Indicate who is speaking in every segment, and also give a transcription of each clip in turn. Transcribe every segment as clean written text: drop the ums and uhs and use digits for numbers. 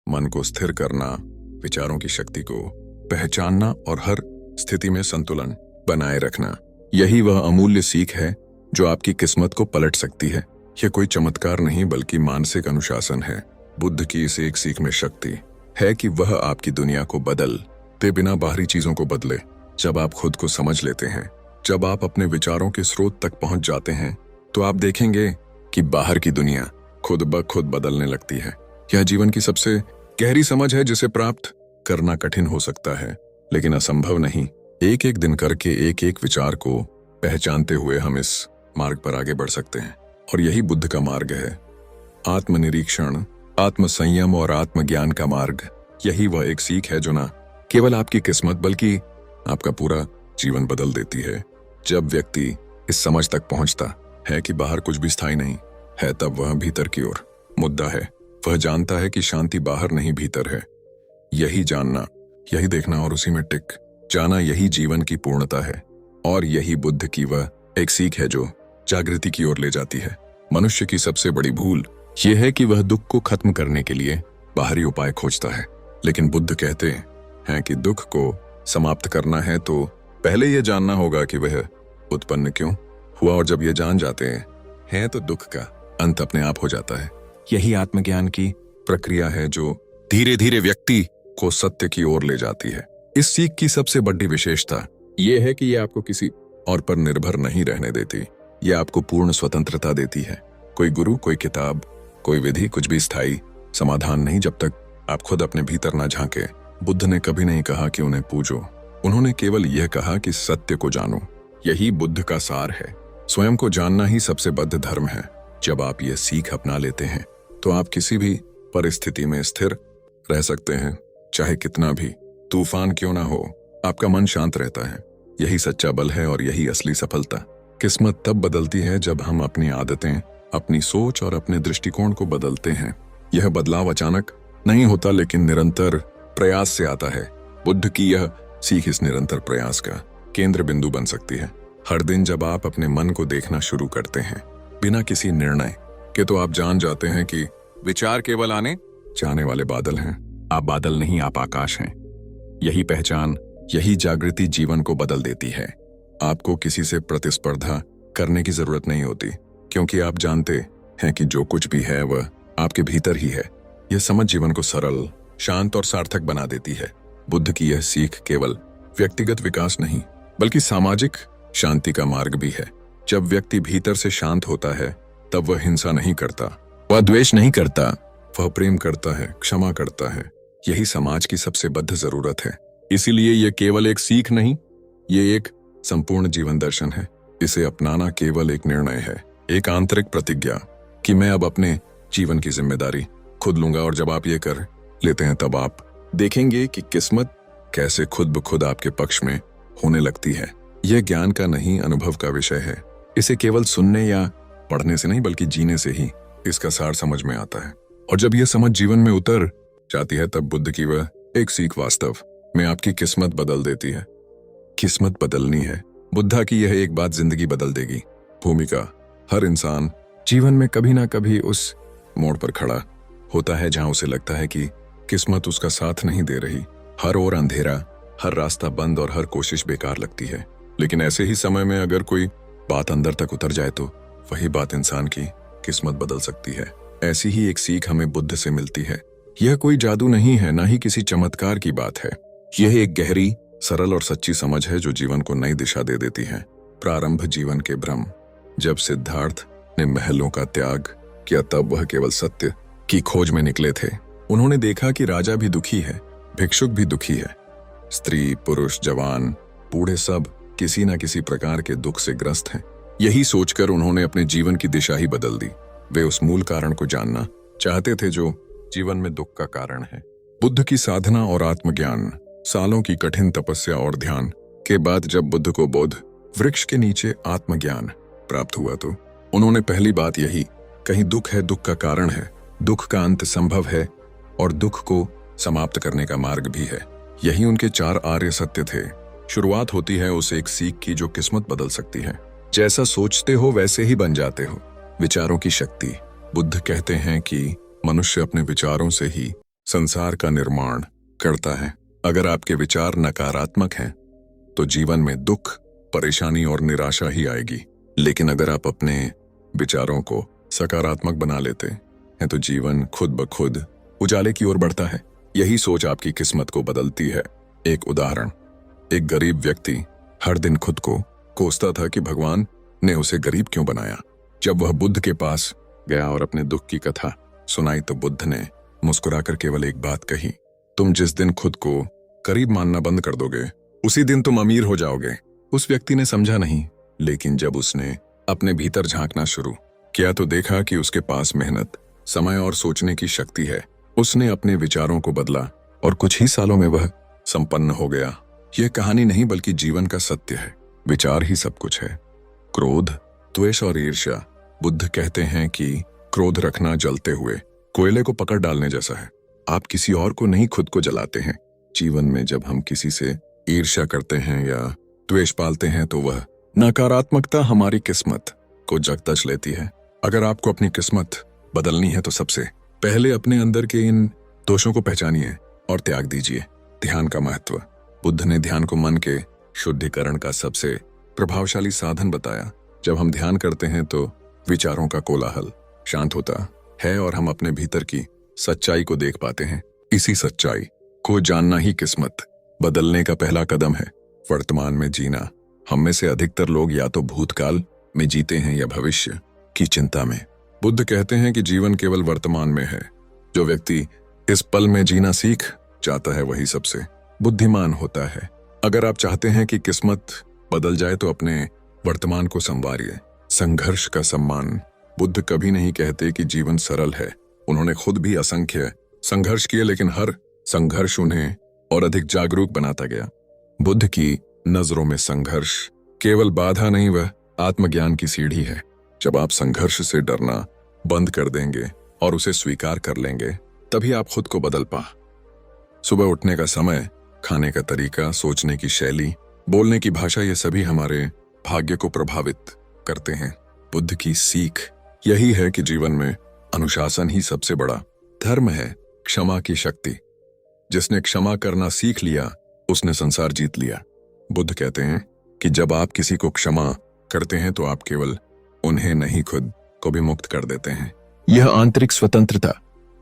Speaker 1: मन को स्थिर करना, विचारों की शक्ति को पहचानना और हर स्थिति में संतुलन बनाए रखना, यही वह अमूल्य सीख है जो आपकी किस्मत को पलट सकती है। यह कोई चमत्कार नहीं बल्कि मानसिक अनुशासन है। बुद्ध की इस एक सीख में शक्ति है कि वह आपकी दुनिया को बदलते बिना बाहरी चीजों को बदले। जब आप खुद को समझ लेते हैं, जब आप अपने विचारों के स्रोत तक पहुंच जाते हैं, तो आप देखेंगे कि बाहर की दुनिया खुद ब खुद बदलने लगती है। यह जीवन की सबसे गहरी समझ है जिसे प्राप्त करना कठिन हो सकता है, लेकिन असंभव नहीं। एक एक दिन करके एक एक विचार को पहचानते हुए हम इस मार्ग पर आगे बढ़ सकते हैं। और यही बुद्ध का मार्ग है, आत्मनिरीक्षण, आत्मसंयम और आत्मज्ञान का मार्ग। यही वह एक सीख है जो न केवल आपकी किस्मत बल्कि आपका पूरा जीवन बदल देती है। जब व्यक्ति इस समझ तक पहुंचता है कि बाहर कुछ भी स्थायी नहीं है, तब वह भीतर की ओर मुद्दा है। वह जानता है कि शांति बाहर नहीं भीतर है। यही जानना, यही देखना और उसी में टिक जाना, यही जीवन की पूर्णता है। और यही बुद्ध की वह एक सीख है जो जागृति की ओर ले जाती है। मनुष्य की सबसे बड़ी भूल यह है कि वह दुख को खत्म करने के लिए बाहरी उपाय खोजता है, लेकिन बुद्ध कहते हैं कि दुख को समाप्त करना है तो पहले यह जानना होगा कि वह उत्पन्न क्यों हुआ, और जब यह जान जाते हैं तो दुख का अंत अपने आप हो जाता है। यही आत्मज्ञान की प्रक्रिया है जो धीरे धीरे व्यक्ति को सत्य की ओर ले जाती है। इस सीख की सबसे बड़ी विशेषता यह है कि यह आपको किसी और पर निर्भर नहीं रहने देती। यह आपको पूर्ण स्वतंत्रता देती है। कोई गुरु, कोई किताब, कोई विधि, कुछ भी स्थायी समाधान नहीं जब तक आप खुद अपने भीतर ना झांके। बुद्ध ने कभी नहीं कहा कि उन्हें पूजो, उन्होंने केवल यह कहा कि सत्य को जानो। यही बुद्ध का सार है। स्वयं को जानना ही सबसे बद्ध धर्म है। जब आप यह सीख अपना लेते हैं तो आप किसी भी परिस्थिति में स्थिर रह सकते हैं, चाहे कितना भी तूफान क्यों ना हो। आपका मन शांत रहता है। यही सच्चा बल है और यही असली सफलता। किस्मत तब बदलती है जब हम अपनी आदतें, अपनी सोच और अपने दृष्टिकोण को बदलते हैं। यह बदलाव अचानक नहीं होता लेकिन निरंतर प्रयास से आता है। बुद्ध की यह सीख इस निरंतर प्रयास का केंद्र बिंदु बन सकती है। हर दिन जब आप अपने मन को देखना शुरू करते हैं बिना किसी निर्णय के, तो आप जान जाते हैं कि विचार केवल आने जाने वाले बादल हैं। आप बादल नहीं, आप आकाश हैं। यही पहचान, यही जागृति जीवन को बदल देती है। आपको किसी से प्रतिस्पर्धा करने की जरूरत नहीं होती, क्योंकि आप जानते हैं कि जो कुछ भी है वह आपके भीतर ही है। यह समझ जीवन को सरल, शांत और सार्थक बना देती है। बुद्ध की यह सीख केवल व्यक्तिगत विकास नहीं बल्कि सामाजिक शांति का मार्ग भी है। जब व्यक्ति भीतर से शांत होता है तब वह हिंसा नहीं करता, वह द्वेष नहीं करता, वह प्रेम करता है, क्षमा करता है। यही समाज की सबसे बद्ध जरूरत है। इसीलिए यह केवल एक सीख नहीं, ये एक संपूर्ण जीवन दर्शन है। इसे अपनाना केवल एक निर्णय है, एक आंतरिक प्रतिज्ञा कि मैं अब अपने जीवन की जिम्मेदारी खुद लूंगा। और जब आप ये कर लेते हैं तब आप देखेंगे कि किस्मत कैसे खुद ब खुद आपके पक्ष में होने लगती है। यह ज्ञान का नहीं, अनुभव का विषय है। इसे केवल सुनने या पढ़ने से नहीं बल्कि जीने से ही इसका सार समझ में आता है। और जब यह समझ जीवन में उतर जाती है तब बुद्ध की वह एक सीख वास्तव में आपकी किस्मत बदल देती है। किस्मत बदलनी है, बुद्धा की यह एक बात जिंदगी बदल देगी। भूमिका, हर इंसान जीवन में कभी ना कभी उस मोड़ पर खड़ा होता है जहां उसे लगता है कि किस्मत उसका साथ नहीं दे रही। हर ओर अंधेरा, हर रास्ता बंद और हर कोशिश बेकार लगती है। लेकिन ऐसे ही समय में अगर कोई बात अंदर तक उतर जाए तो वही बात इंसान की किस्मत बदल सकती है। ऐसी ही एक सीख हमें बुद्ध से मिलती है। यह कोई जादू नहीं है, ना ही किसी चमत्कार की बात है। यह एक गहरी, सरल और सच्ची समझ है जो जीवन को नई दिशा दे देती है। प्रारंभ जीवन के भ्रम, जब सिद्धार्थ ने महलों का त्याग किया तब वह केवल सत्य की खोज में निकले थे। उन्होंने देखा कि राजा भी दुखी है, भिक्षुक भी दुखी है, स्त्री, पुरुष, जवान, बूढ़े सब किसी न किसी प्रकार के दुख से ग्रस्त हैं। यही सोचकर उन्होंने अपने जीवन की दिशा ही बदल दी। वे उस मूल कारण को जानना चाहते थे जो जीवन में दुख का कारण है। बुद्ध की साधना और आत्मज्ञान, सालों की कठिन तपस्या और ध्यान के बाद जब बुद्ध को बोध वृक्ष के नीचे आत्मज्ञान प्राप्त हुआ तो उन्होंने पहली बात यही कहीं, दुख है, दुख का कारण है, दुख का अंत संभव है और दुख को समाप्त करने का मार्ग भी है। यही उनके 4 आर्य सत्य थे। शुरुआत होती है उस एक सीख की जो किस्मत बदल सकती है। जैसा सोचते हो वैसे ही बन जाते हो। विचारों की शक्ति। बुद्ध कहते हैं कि मनुष्य अपने विचारों से ही संसार का निर्माण करता है। अगर आपके विचार नकारात्मक हैं तो जीवन में दुख, परेशानी और निराशा ही आएगी। लेकिन अगर आप अपने विचारों को सकारात्मक बना लेते हैं तो जीवन खुद ब खुद उजाले की ओर बढ़ता है। यही सोच आपकी किस्मत को बदलती है। एक उदाहरण, एक गरीब व्यक्ति हर दिन खुद को कोसता था कि भगवान ने उसे गरीब क्यों बनाया। जब वह बुद्ध के पास गया और अपने दुख की कथा सुनाई तो बुद्ध ने मुस्कुराकर केवल एक बात कही, तुम जिस दिन खुद को गरीब मानना बंद कर दोगे उसी दिन तुम अमीर हो जाओगे। उस व्यक्ति ने समझा नहीं, लेकिन जब उसने अपने भीतर झांकना शुरू किया तो देखा कि उसके पास मेहनत, समय और सोचने की शक्ति है। उसने अपने विचारों को बदला और कुछ ही सालों में वह संपन्न हो गया। यह कहानी नहीं बल्कि जीवन का सत्य है। विचार ही सब कुछ है। क्रोध, द्वेष और ईर्ष्या। बुद्ध कहते हैं कि क्रोध रखना जलते हुए कोयले को पकड़ डालने जैसा है। आप किसी और को नहीं, खुद को जलाते हैं। जीवन में जब हम किसी से ईर्ष्या करते हैं या द्वेष पालते हैं तो वह नकारात्मकता हमारी किस्मत को जकदच लेती है। अगर आपको अपनी किस्मत बदलनी है तो सबसे पहले अपने अंदर के इन दोषों को पहचानिए और त्याग दीजिए। ध्यान का महत्व। बुद्ध ने ध्यान को मन के शुद्धिकरण का सबसे प्रभावशाली साधन बताया। जब हम ध्यान करते हैं तो विचारों का कोलाहल शांत होता है और हम अपने भीतर की सच्चाई को देख पाते हैं। इसी सच्चाई को जानना ही किस्मत बदलने का पहला कदम है। वर्तमान में जीना। हम में से अधिकतर लोग या तो भूतकाल में जीते हैं या भविष्य की चिंता में। बुद्ध कहते हैं कि जीवन केवल वर्तमान में है। जो व्यक्ति इस पल में जीना सीख जाता है वही सबसे बुद्धिमान होता है। अगर आप चाहते हैं कि किस्मत बदल जाए तो अपने वर्तमान को संवारिए। संघर्ष का सम्मान। बुद्ध कभी नहीं कहते कि जीवन सरल है। उन्होंने खुद भी असंख्य संघर्ष किए, लेकिन हर संघर्ष उन्हें और अधिक जागरूक बनाता गया। बुद्ध की नजरों में संघर्ष केवल बाधा नहीं, वह आत्मज्ञान की सीढ़ी है। जब आप संघर्ष से डरना बंद कर देंगे और उसे स्वीकार कर लेंगे तभी आप खुद को बदल पा। सुबह उठने का समय, खाने का तरीका, सोचने की शैली, बोलने की भाषा, ये सभी हमारे भाग्य को प्रभावित करते हैं। बुद्ध की सीख यही है कि जीवन में अनुशासन ही सबसे बड़ा धर्म है। क्षमा की शक्ति। जिसने क्षमा करना सीख लिया उसने संसार जीत लिया। बुद्ध कहते हैं कि जब आप किसी को क्षमा करते हैं तो आप केवल उन्हें नहीं, खुद को भी मुक्त कर देते हैं। यह आंतरिक स्वतंत्रता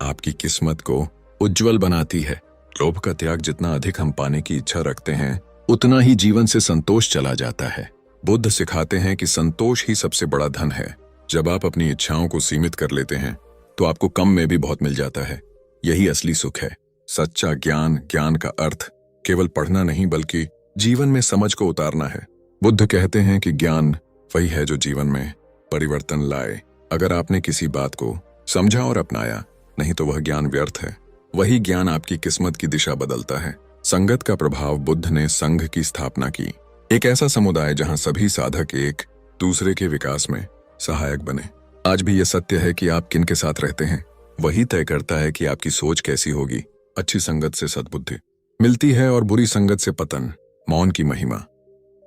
Speaker 1: आपकी किस्मत को उज्जवल बनाती है। लोभ का त्याग। जितना अधिक हम पाने की इच्छा रखते हैं उतना ही जीवन से संतोष चला जाता है। बुद्ध सिखाते हैं कि संतोष ही सबसे बड़ा धन है। जब आप अपनी इच्छाओं को सीमित कर लेते हैं तो आपको कम में भी बहुत मिल जाता है। यही असली सुख है। सच्चा ज्ञान। ज्ञान का अर्थ केवल पढ़ना नहीं बल्कि जीवन में समझ को उतारना है। बुद्ध कहते हैं कि ज्ञान वही है जो जीवन में परिवर्तन लाए। अगर आपने किसी बात को समझा और अपनाया, नहीं तो वह ज्ञान व्यर्थ है। वही ज्ञान आपकी किस्मत की दिशा बदलता है। संगत का प्रभाव। बुद्ध ने संघ की स्थापना की। एक ऐसा समुदाय जहां सभी साधक एक दूसरे के विकास में सहायक बने। आज भी यह सत्य है कि आप किन के साथ रहते हैं वही तय करता है कि आपकी सोच कैसी होगी। अच्छी संगत से सद्बुद्धि मिलती है और बुरी संगत से पतन। मौन की महिमा।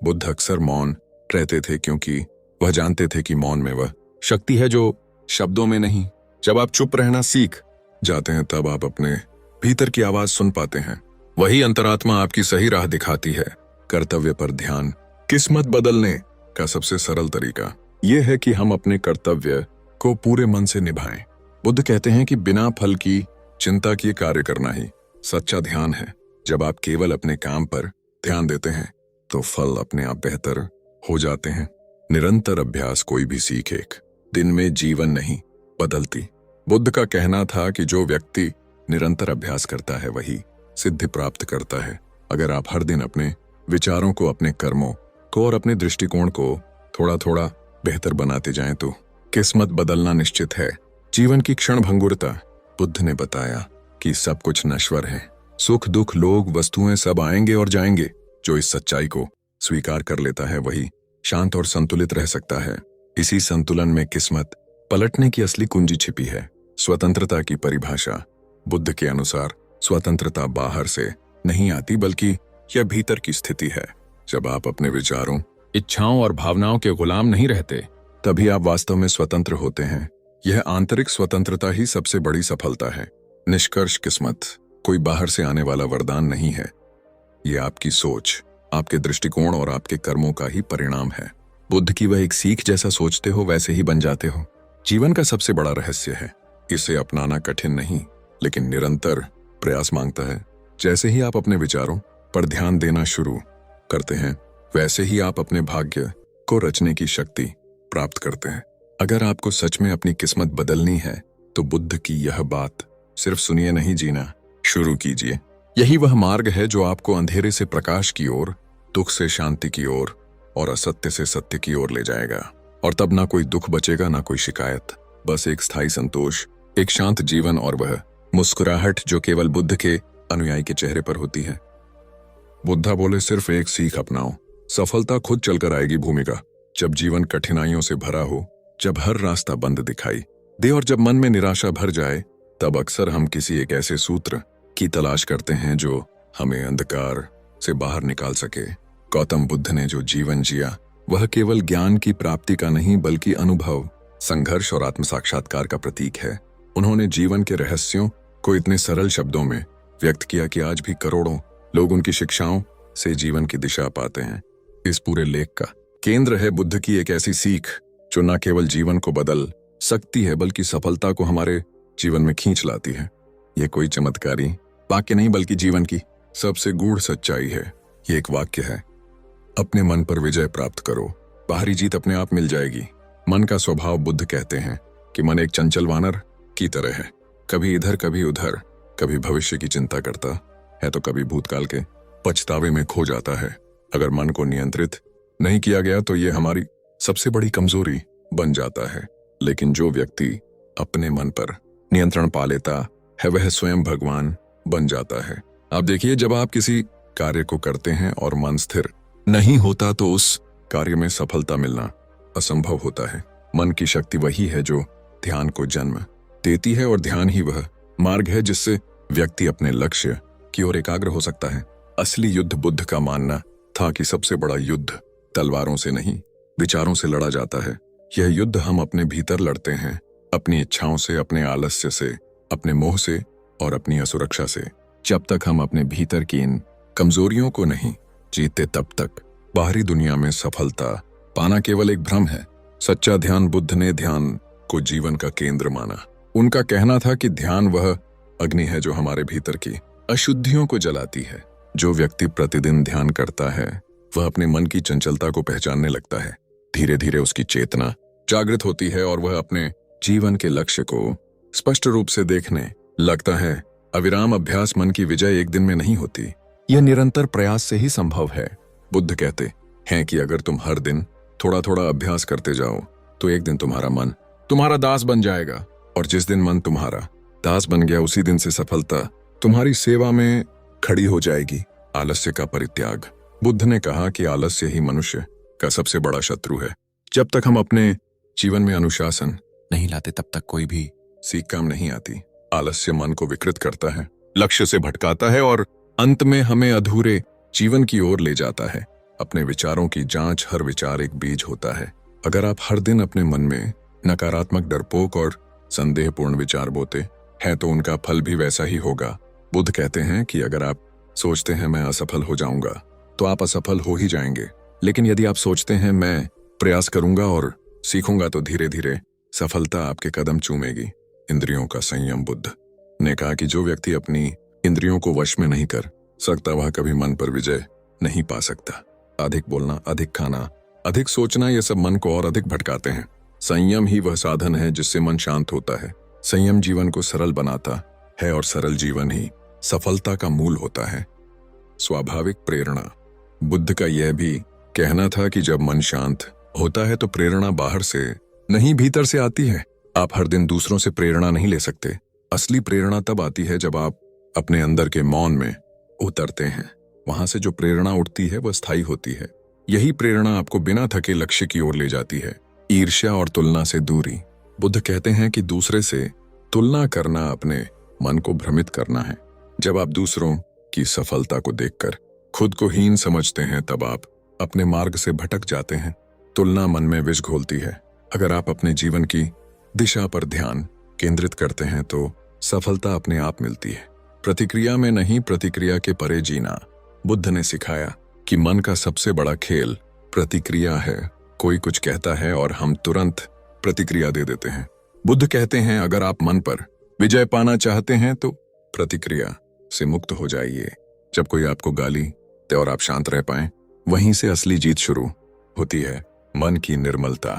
Speaker 1: बुद्ध अक्सर मौन रहते थे क्योंकि वह जानते थे कि मौन में वह शक्ति है जो शब्दों में नहीं। जब आप चुप रहना सीख जाते हैं तब आप अपने भीतर की आवाज सुन पाते हैं। वही अंतरात्मा आपकी सही राह दिखाती है। कर्तव्य पर ध्यान। किस्मत बदलने का सबसे सरल तरीका यह है कि हम अपने कर्तव्य को पूरे मन से निभाएं। बुद्ध कहते हैं कि बिना फल की चिंता किए कार्य करना ही सच्चा ध्यान है। जब आप केवल अपने काम पर ध्यान देते हैं तो फल अपने आप बेहतर हो जाते हैं। निरंतर अभ्यास। कोई भी सीख एक दिन में जीवन नहीं बदलती। बुद्ध का कहना था कि जो व्यक्ति निरंतर अभ्यास करता है वही सिद्धि प्राप्त करता है। अगर आप हर दिन अपने विचारों को, अपने कर्मों को और अपने दृष्टिकोण को थोड़ा थोड़ा बेहतर बनाते जाएं तो किस्मत बदलना निश्चित है। जीवन की क्षण भंगुरता। बुद्ध ने बताया कि सब कुछ नश्वर है। सुख, दुख, लोग, वस्तुएं सब आएंगे और जाएंगे। जो इस सच्चाई को स्वीकार कर लेता है वही शांत और संतुलित रह सकता है। इसी संतुलन में किस्मत पलटने की असली कुंजी छिपी है। स्वतंत्रता की परिभाषा। बुद्ध के अनुसार स्वतंत्रता बाहर से नहीं आती बल्कि यह भीतर की स्थिति है। जब आप अपने विचारों, इच्छाओं और भावनाओं के गुलाम नहीं रहते तभी आप वास्तव में स्वतंत्र होते हैं। यह आंतरिक स्वतंत्रता ही सबसे बड़ी सफलता है। निष्कर्ष किस्मत कोई बाहर से आने वाला वरदान नहीं है। ये आपकी सोच, आपके दृष्टिकोण और आपके कर्मों का ही परिणाम है। बुद्ध की वह एक सीख, जैसा सोचते हो वैसे ही बन जाते हो, जीवन का सबसे बड़ा रहस्य है। इसे अपनाना कठिन नहीं, लेकिन निरंतर प्रयास मांगता है। जैसे ही आप अपने विचारों पर ध्यान देना शुरू करते हैं, वैसे ही आप अपने भाग्य को रचने की शक्ति प्राप्त करते हैं। अगर आपको सच में अपनी किस्मत बदलनी है तो बुद्ध की यह बात सिर्फ सुनिए नहीं, जीना शुरू कीजिए। यही वह मार्ग है जो आपको अंधेरे से प्रकाश की ओर, दुख से शांति की ओर और असत्य से सत्य की ओर ले जाएगा। और तब ना कोई दुख बचेगा, ना कोई शिकायत, बस एक स्थायी संतोष, एक शांत जीवन और वह मुस्कुराहट जो केवल बुद्ध के अनुयायी के चेहरे पर होती है। बुद्धा बोले, सिर्फ एक सीख अपनाओ, सफलता खुद चलकर आएगी। भूमिका जब जीवन कठिनाइयों से भरा हो, जब हर रास्ता बंद दिखाई दे और जब मन में निराशा भर जाए, तब अक्सर हम किसी एक ऐसे सूत्र की तलाश करते हैं जो हमें अंधकार से बाहर निकाल सके। गौतम बुद्ध ने जो जीवन जिया वह केवल ज्ञान की प्राप्ति का नहीं, बल्कि अनुभव, संघर्ष और आत्म साक्षात्कार का प्रतीक है। उन्होंने जीवन के रहस्यों को इतने सरल शब्दों में व्यक्त किया कि आज भी करोड़ों लोग उनकी शिक्षाओं से जीवन की दिशा पाते हैं। इस पूरे लेख का केंद्र है बुद्ध की एक ऐसी सीख जो न केवल जीवन को बदल सकती है, बल्कि सफलता को हमारे जीवन में खींच लाती है। ये कोई चमत्कारी वाक्य नहीं, बल्कि जीवन की सबसे गूढ़ सच्चाई है। ये एक वाक्य है, अपने मन पर विजय प्राप्त करो, बाहरी जीत अपने आप मिल जाएगी। मन का स्वभाव, बुद्ध कहते हैं कि मन एक चंचल वानर की तरह है, कभी इधर कभी उधर, कभी भविष्य की चिंता करता है तो कभी भूतकाल के पछतावे में खो जाता है। अगर मन को नियंत्रित नहीं किया गया तो ये हमारी सबसे बड़ी कमजोरी बन जाता है। लेकिन जो व्यक्ति अपने मन पर नियंत्रण पा लेता है वह स्वयं भगवान बन जाता है। आप देखिए, जब आप किसी कार्य को करते हैं और मन स्थिर नहीं होता तो उस कार्य में सफलता मिलना असंभव होता है। मन की शक्ति वही है जो ध्यान को जन्म देती है और ध्यान ही वह मार्ग है जिससे व्यक्ति अपने लक्ष्य की ओर एकाग्र हो सकता है। असली युद्ध, बुद्ध का मानना था कि सबसे बड़ा युद्ध तलवारों से नहीं, विचारों से लड़ा जाता है। यह युद्ध हम अपने भीतर लड़ते हैं, अपनी इच्छाओं से, अपने आलस्य से, अपने मोह से और अपनी असुरक्षा से। जब तक हम अपने भीतर की इन कमजोरियों को नहीं जीतते, तब तक बाहरी दुनिया में सफलता पाना केवल एक भ्रम है। सच्चा ध्यान, बुद्ध ने ध्यान को जीवन का केंद्र माना। उनका कहना था कि ध्यान वह अग्नि है जो हमारे भीतर की अशुद्धियों को जलाती है। जो व्यक्ति प्रतिदिन ध्यान करता है वह अपने मन की चंचलता को पहचानने लगता है। धीरे धीरे उसकी चेतना जागृत होती है और वह अपने जीवन के लक्ष्य को स्पष्ट रूप से देखने लगता है। अविराम अभ्यास मन की विजय एक दिन में नहीं होती, यह निरंतर प्रयास से ही संभव है। बुद्ध कहते हैं कि अगर तुम हर दिन थोड़ा थोड़ा अभ्यास करते जाओ तो एक दिन तुम्हारा मन तुम्हारा दास बन जाएगा, और जिस दिन मन तुम्हारा दास बन गया उसी दिन से सफलता तुम्हारी सेवा में खड़ी हो जाएगी। आलस्य का परित्याग। बुद्ध ने कहा कि आलस्य ही मनुष्य का सबसे बड़ा शत्रु है। जब तक हम अपने जीवन में अनुशासन नहीं लाते तब तक कोई भी सीख काम नहीं आती। आलस्य मन को विकृत करता है, लक्ष्य से भटकाता है और अंत में हमें अधूरे जीवन की ओर ले जाता है। अपने विचारों की जांच। हर विचार एक बीज होता है। अगर आप हर दिन अपने मन में नकारात्मक, डरपोक और संदेहपूर्ण विचार बोते हैं तो उनका फल भी वैसा ही होगा। बुद्ध कहते हैं कि अगर आप सोचते हैं मैं असफल हो जाऊंगा तो आप असफल हो ही जाएंगे, लेकिन यदि आप सोचते हैं मैं प्रयास करूंगा और सीखूंगा तो धीरे धीरे सफलता आपके कदम चूमेगी। इंद्रियों का संयम। बुद्ध ने कहा कि जो व्यक्ति अपनी इंद्रियों को वश में नहीं कर सकता वह कभी मन पर विजय नहीं पा सकता। अधिक बोलना, अधिक खाना, अधिक सोचना, ये सब मन को और अधिक भटकाते हैं। संयम ही वह साधन है जिससे मन शांत होता है। संयम जीवन को सरल बनाता है और सरल जीवन ही सफलता का मूल होता है। स्वाभाविक प्रेरणा। बुद्ध का यह भी कहना था कि जब मन शांत होता है तो प्रेरणा बाहर से नहीं भीतर से आती है। आप हर दिन दूसरों से प्रेरणा नहीं ले सकते। असली प्रेरणा तब आती है जब आप अपने अंदर के मौन में उतरते हैं। वहां से जो प्रेरणा उठती है वह स्थायी होती है। यही प्रेरणा आपको बिना थके लक्ष्य की ओर ले जाती है। ईर्ष्या और तुलना से दूरी। बुद्ध कहते हैं कि दूसरे से तुलना करना अपने मन को भ्रमित करना है। जब आप दूसरों की सफलता को देखकर खुद को हीन समझते हैं तब आप अपने मार्ग से भटक जाते हैं। तुलना मन में विष घोलती है। अगर आप अपने जीवन की दिशा पर ध्यान केंद्रित करते हैं तो सफलता अपने आप मिलती है, प्रतिक्रिया में नहीं, प्रतिक्रिया के परे जीना। बुद्ध ने सिखाया कि मन का सबसे बड़ा खेल प्रतिक्रिया है। कोई कुछ कहता है और हम तुरंत प्रतिक्रिया दे देते हैं। बुद्ध कहते हैं, अगर आप मन पर विजय पाना चाहते हैं तो प्रतिक्रिया से मुक्त हो जाइए। जब कोई आपको गाली दे और आप शांत रह पाएं, वहीं से असली जीत शुरू होती है। मन की निर्मलता।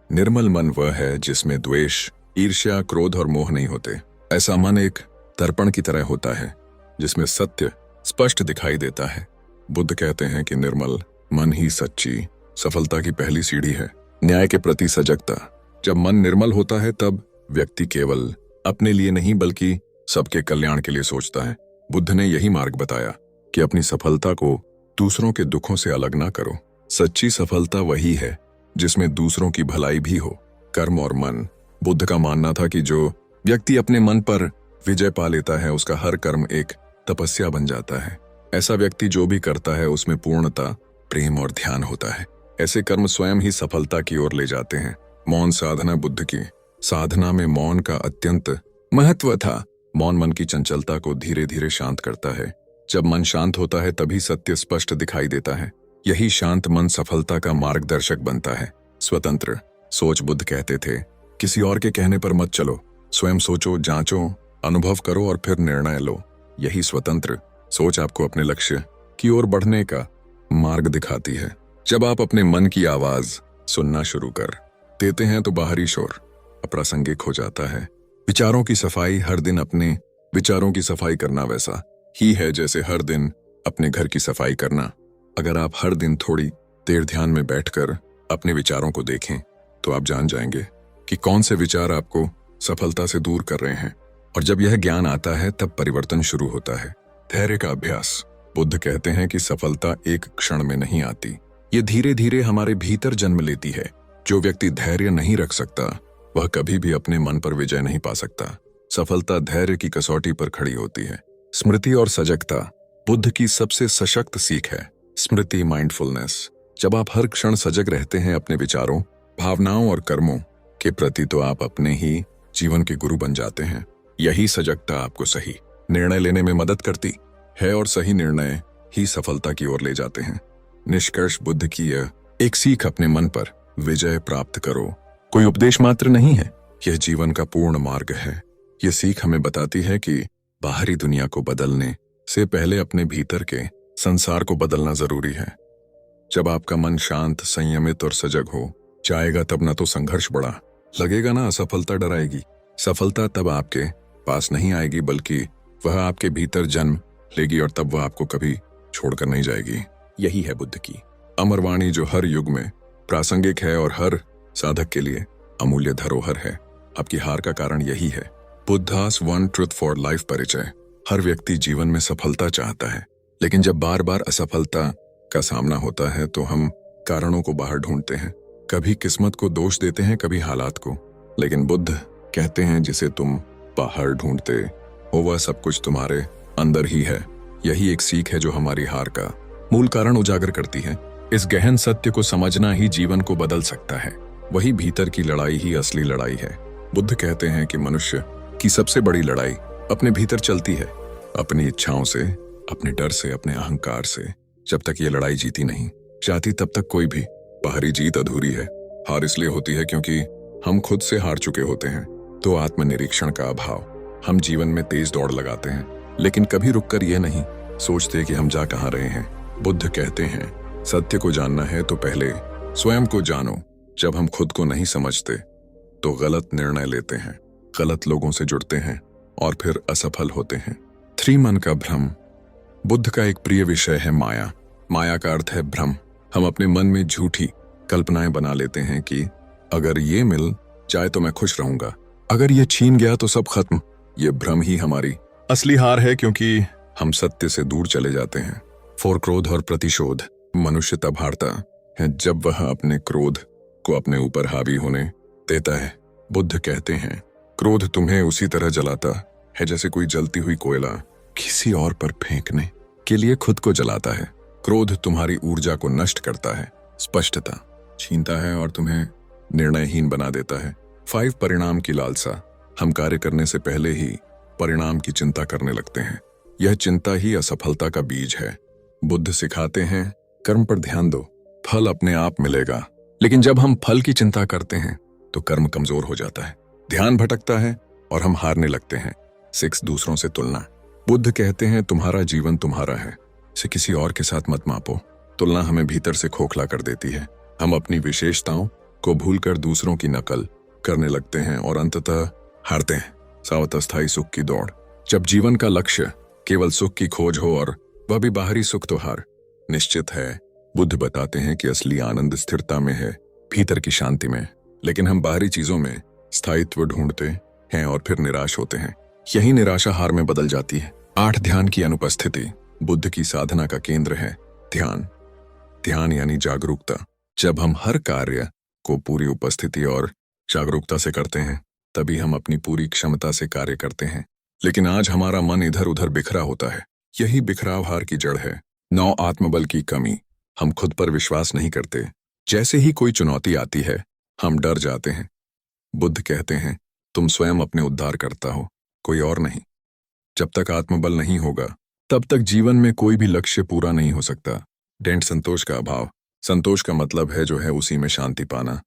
Speaker 1: निर्मल मन वह है जिसमें द्वेष, ईर्ष्या, क्रोध और मोह नहीं होते। ऐसा मन एक दर्पण की तरह होता है जिसमें सत्य स्पष्ट दिखाई देता है। बुद्ध कहते हैं कि निर्मल मन ही सच्ची सफलता की पहली सीढ़ी है। न्याय के प्रति सजगता। जब मन निर्मल होता है तब व्यक्ति केवल अपने लिए नहीं बल्कि सबके कल्याण के लिए सोचता है। बुद्ध ने यही मार्ग बताया कि अपनी सफलता को दूसरों के दुखों से अलग ना करो। सच्ची सफलता वही है जिसमें दूसरों की भलाई भी हो। कर्म और मन। बुद्ध का मानना था कि जो व्यक्ति अपने मन पर विजय पा लेता है उसका हर कर्म एक तपस्या बन जाता है। ऐसा व्यक्ति जो भी करता है उसमें पूर्णता, प्रेम और ध्यान होता है। ऐसे कर्म स्वयं ही सफलता की ओर ले जाते हैं। मौन साधना। बुद्ध की साधना में मौन का अत्यंत महत्व था। मौन मन की चंचलता को धीरे धीरे शांत करता है। जब मन शांत होता है तभी सत्य स्पष्ट दिखाई देता है। यही शांत मन सफलता का मार्गदर्शक बनता है। स्वतंत्र सोच। बुद्ध कहते थे, किसी और के कहने पर मत चलो, स्वयं सोचो, जांचो, अनुभव करो और फिर निर्णय लो। यही स्वतंत्र सोच आपको अपने लक्ष्य की ओर बढ़ने का मार्ग दिखाती है। जब आप अपने मन की आवाज सुनना शुरू कर देते हैं तो बाहरी शोर अप्रासंगिक हो जाता है। विचारों की सफाई। हर दिन अपने विचारों की सफाई करना वैसा ही है जैसे हर दिन अपने घर की सफाई करना। अगर आप हर दिन थोड़ी देर ध्यान में बैठकर अपने विचारों को देखें तो आप जान जाएंगे कि कौन से विचार आपको सफलता से दूर कर रहे हैं। और जब यह ज्ञान आता है तब परिवर्तन शुरू होता है। धैर्य का अभ्यास। बुद्ध कहते हैं कि सफलता एक क्षण में नहीं आती, ये धीरे धीरे हमारे भीतर जन्म लेती है। जो व्यक्ति धैर्य नहीं रख सकता वह कभी भी अपने मन पर विजय नहीं पा सकता। सफलता धैर्य की कसौटी पर खड़ी होती है। स्मृति और सजगता। बुद्ध की सबसे सशक्त सीख है स्मृति, माइंडफुलनेस। जब आप हर क्षण सजग रहते हैं अपने विचारों, भावनाओं और कर्मों के प्रति तो आप अपने ही जीवन के गुरु बन जाते हैं। यही सजगता आपको सही निर्णय लेने में मदद करती है और सही निर्णय ही सफलता की ओर ले जाते हैं। निष्कर्ष। बुद्ध की यह एक सीख, अपने मन पर विजय प्राप्त करो, कोई उपदेश मात्र नहीं है, यह जीवन का पूर्ण मार्ग है। यह सीख हमें बताती है कि बाहरी दुनिया को बदलने से पहले अपने भीतर के संसार को बदलना जरूरी है। जब आपका मन शांत, संयमित और सजग हो जाएगा तब न तो संघर्ष बढ़ा लगेगा ना असफलता डराएगी। सफलता तब आपके पास नहीं आएगी बल्कि वह आपके भीतर जन्म लेगी और तब वह आपको कभी छोड़कर नहीं जाएगी। यही है बुद्ध की अमर वाणी जो हर युग में प्रासंगिक है और हर साधक के लिए अमूल्य धरोहर है। आपकी हार का कारण यही है। Buddhas one truth for life परिचय। हर व्यक्ति जीवन में सफलता चाहता है, लेकिन जब बार बार असफलता का सामना होता है तो हम कारणों को बाहर ढूंढते हैं। कभी किस्मत को दोष देते हैं, कभी हालात को। लेकिन बुद्ध कहते हैं जिसे तुम बाहर ढूंढते हो वह सब कुछ तुम्हारे अंदर ही है। यही एक सीख है जो हमारी हार का मूल कारण उजागर करती है। इस गहन सत्य को समझना ही जीवन को बदल सकता है। वही भीतर की लड़ाई ही असली लड़ाई है। बुद्ध कहते हैं कि मनुष्य की सबसे बड़ी लड़ाई अपने भीतर चलती है, अपनी इच्छाओं से, अपने डर से, अपने अहंकार से। जब तक ये लड़ाई जीती नहीं जाती तब तक कोई भी बाहरी जीत अधूरी है। हार इसलिए होती है क्योंकि हम खुद से हार चुके होते हैं। तो आत्मनिरीक्षण का अभाव। हम जीवन में तेज दौड़ लगाते हैं लेकिन कभी रुककर ये नहीं सोचते कि हम जा कहाँ रहे हैं। बुद्ध कहते हैं सत्य को जानना है तो पहले स्वयं को जानो। जब हम खुद को नहीं समझते तो गलत निर्णय लेते हैं, गलत लोगों से जुड़ते हैं और फिर असफल होते हैं। 3 मन का भ्रम। बुद्ध का एक प्रिय विषय है माया। माया का अर्थ है भ्रम। हम अपने मन में झूठी कल्पनाएं बना लेते हैं कि अगर ये मिल जाए तो मैं खुश रहूंगा, अगर ये छीन गया तो सब खत्म। ये भ्रम ही हमारी असली हार है क्योंकि हम सत्य से दूर चले जाते हैं। 4 क्रोध और प्रतिशोध। मनुष्य तब हारता है जब वह अपने क्रोध को अपने ऊपर हावी होने देता है। बुद्ध कहते हैं क्रोध तुम्हें उसी तरह जलाता है जैसे कोई जलती हुई कोयला किसी और पर फेंकने के लिए खुद को जलाता है। क्रोध तुम्हारी ऊर्जा को नष्ट करता है, स्पष्टता छीनता है और तुम्हें निर्णयहीन बना देता है। 5 परिणाम की लालसा। हम कार्य करने से पहले ही परिणाम की चिंता करने लगते हैं। यह चिंता ही असफलता का बीज है। बुद्ध सिखाते हैं, कर्म पर ध्यान दो, फल अपने आप मिलेगा। लेकिन जब हम फल की चिंता करते हैं तो कर्म कमजोर हो जाता है, ध्यान भटकता है और हम हारने लगते हैं। 6 दूसरों से तुलना। बुद्ध कहते हैं तुम्हारा जीवन तुम्हारा है, इसे किसी और के साथ मत मापो। तुलना हमें भीतर से खोखला कर देती है। हम अपनी विशेषताओं को भूलकर दूसरों की नकल करने लगते हैं और अंततः हारते हैं। सावत अस्थायी सुख की दौड़। जब जीवन का लक्ष्य केवल सुख की खोज हो और वह भी बाहरी सुख, तो हार निश्चित है। बुद्ध बताते हैं कि असली आनंद स्थिरता में है, भीतर की शांति में। लेकिन हम बाहरी चीजों में स्थायित्व ढूंढते हैं और फिर निराश होते हैं। यही निराशा हार में बदल जाती है। 8 ध्यान की अनुपस्थिति। बुद्ध की साधना का केंद्र है ध्यान। ध्यान यानी जागरूकता। जब हम हर कार्य को पूरी उपस्थिति और जागरूकता से करते हैं, तभी हम अपनी पूरी क्षमता से कार्य करते हैं। लेकिन आज हमारा मन इधर उधर बिखरा होता है। यही बिखराव हार की जड़ है। 9 आत्मबल की कमी। हम खुद पर विश्वास नहीं करते। जैसे ही कोई चुनौती आती है, हम डर जाते हैं। बुद्ध कहते हैं तुम स्वयं अपने उद्धार करता हो, कोई और नहीं। जब तक आत्मबल नहीं होगा, तब तक जीवन में कोई भी लक्ष्य पूरा नहीं हो सकता। डेंट संतोष का अभाव। संतोष का मतलब है जो है उसी में शांति पाना।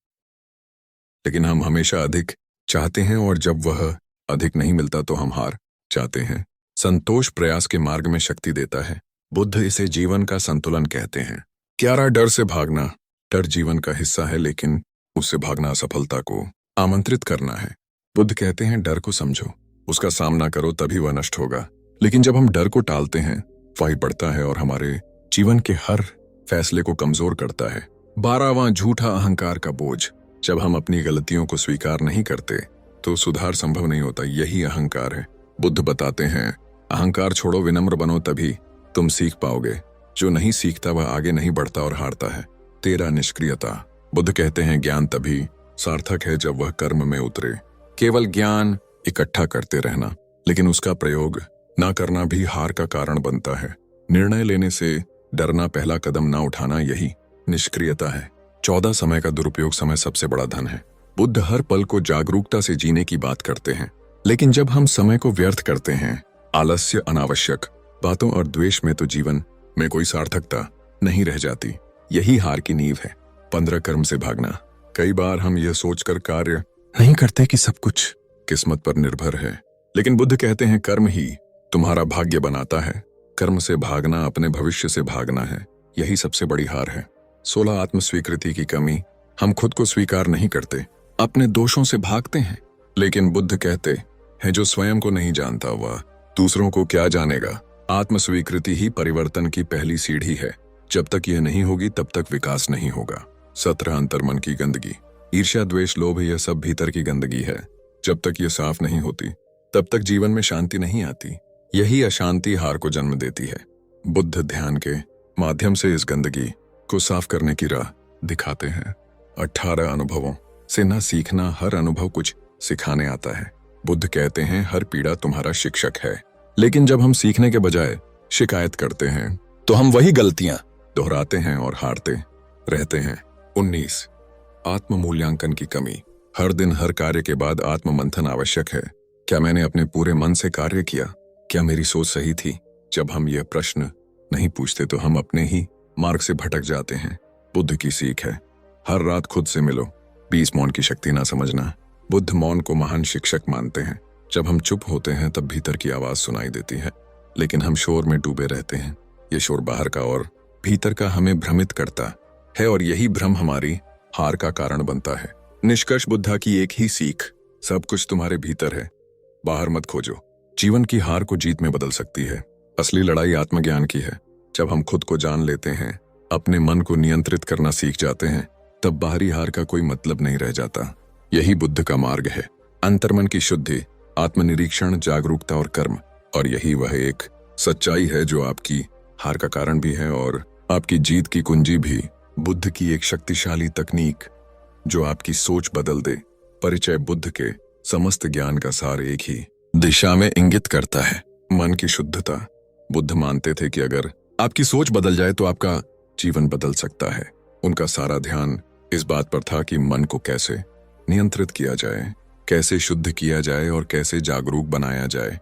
Speaker 1: लेकिन हम हमेशा अधिक चाहते हैं और जब वह अधिक नहीं मिलता तो हम हार जाते हैं। संतोष प्रयास के मार्ग में शक्ति देता है। बुद्ध इसे जीवन का संतुलन कहते हैं। 11 डर से भागना। डर जीवन का हिस्सा है, लेकिन उससे भागना असफलता को आमंत्रित करना है। बुद्ध कहते हैं डर को समझो, उसका सामना करो, तभी वह नष्ट होगा। लेकिन जब हम डर को टालते हैं, वही बढ़ता है और हमारे जीवन के हर फैसले को कमजोर करता है। 12वां झूठा अहंकार का बोझ। जब हम अपनी गलतियों को स्वीकार नहीं करते तो सुधार संभव नहीं होता। यही अहंकार है। बुद्ध बताते हैं अहंकार छोड़ो, विनम्र बनो, तभी तुम सीख पाओगे। जो नहीं सीखता वह आगे नहीं बढ़ता और हारता है। 13 निष्क्रियता। बुद्ध कहते हैं ज्ञान तभी सार्थक है जब वह कर्म में उतरे। केवल ज्ञान इकट्ठा करते रहना, लेकिन उसका प्रयोग न करना भी हार का कारण बनता है। निर्णय लेने से डरना, पहला कदम न उठाना, यही निष्क्रियता है। 14 समय का दुरुपयोग। समय सबसे बड़ा धन है। बुद्ध हर पल को जागरूकता से जीने की बात करते हैं। लेकिन जब हम समय को व्यर्थ करते हैं, आलस्य, अनावश्यक बातों और द्वेष में, तो जीवन में कोई सार्थकता नहीं रह जाती। यही हार की नींव है। 15 कर्म से भागना। कई बार हम यह सोचकर कार्य नहीं करते कि सब कुछ किस्मत पर निर्भर है, लेकिन बुद्ध कहते हैं कर्म ही तुम्हारा भाग्य बनाता है। कर्म से भागना अपने भविष्य से भागना है। यही सबसे बड़ी हार है। 16 आत्मस्वीकृति की कमी। हम खुद को स्वीकार नहीं करते, अपने दोषों से भागते हैं। लेकिन बुद्ध कहते हैं जो स्वयं को नहीं जानता वह दूसरों को क्या जानेगा। आत्मस्वीकृति ही परिवर्तन की पहली सीढ़ी है। जब तक यह नहीं होगी तब तक विकास नहीं होगा। 17 अंतर्मन की गंदगी। ईर्ष्या, द्वेष, लोभ, यह सब भीतर की गंदगी है। जब तक ये साफ नहीं होती तब तक जीवन में शांति नहीं आती। यही अशांति हार को जन्म देती है। बुद्ध ध्यान के माध्यम से इस गंदगी को साफ करने की राह दिखाते हैं। 18 अनुभवों से न सीखना। हर अनुभव कुछ सिखाने आता है। बुद्ध कहते हैं हर पीड़ा तुम्हारा शिक्षक है। लेकिन जब हम सीखने के बजाय शिकायत करते हैं तो हम वही गलतियां दोहराते हैं और हारते रहते हैं। 19 आत्म मूल्यांकन की कमी। हर दिन हर कार्य के बाद आत्म मंथन आवश्यक है। क्या मैंने अपने पूरे मन से कार्य किया? क्या मेरी सोच सही थी? जब हम यह प्रश्न नहीं पूछते तो हम अपने ही मार्ग से भटक जाते हैं। बुद्ध की सीख है हर रात खुद से मिलो। 20 मौन की शक्ति ना समझना। बुद्ध मौन को महान शिक्षक मानते हैं। जब हम चुप होते हैं तब भीतर की आवाज सुनाई देती है, लेकिन हम शोर में डूबे रहते हैं। ये शोर बाहर का और भीतर का हमें भ्रमित करता है और यही भ्रम हमारी हार का कारण बनता है। निष्कर्ष बुद्धा की एक ही सीख, सब कुछ तुम्हारे भीतर है, बाहर मत खोजो। जीवन की हार को जीत में बदल सकती है। असली लड़ाई आत्मज्ञान की है। जब हम खुद को जान लेते हैं, अपने मन को नियंत्रित करना सीख जाते हैं, तब बाहरी हार का कोई मतलब नहीं रह जाता। यही बुद्ध का मार्ग है। अंतर्मन की शुद्धि, आत्मनिरीक्षण, जागरूकता और कर्म। और यही वह एक सच्चाई है जो आपकी हार का कारण भी है और आपकी जीत की कुंजी भी। बुद्ध की एक शक्तिशाली तकनीक जो आपकी सोच बदल दे। परिचय बुद्ध के समस्त ज्ञान का सार एक ही दिशा में इंगित करता है, मन की शुद्धता। बुद्ध मानते थे कि अगर आपकी सोच बदल जाए तो आपका जीवन बदल सकता है। उनका सारा ध्यान इस बात पर था कि मन को कैसे नियंत्रित किया जाए। कैसे शुद्ध किया जाए और कैसे जागरूक बनाया जाए।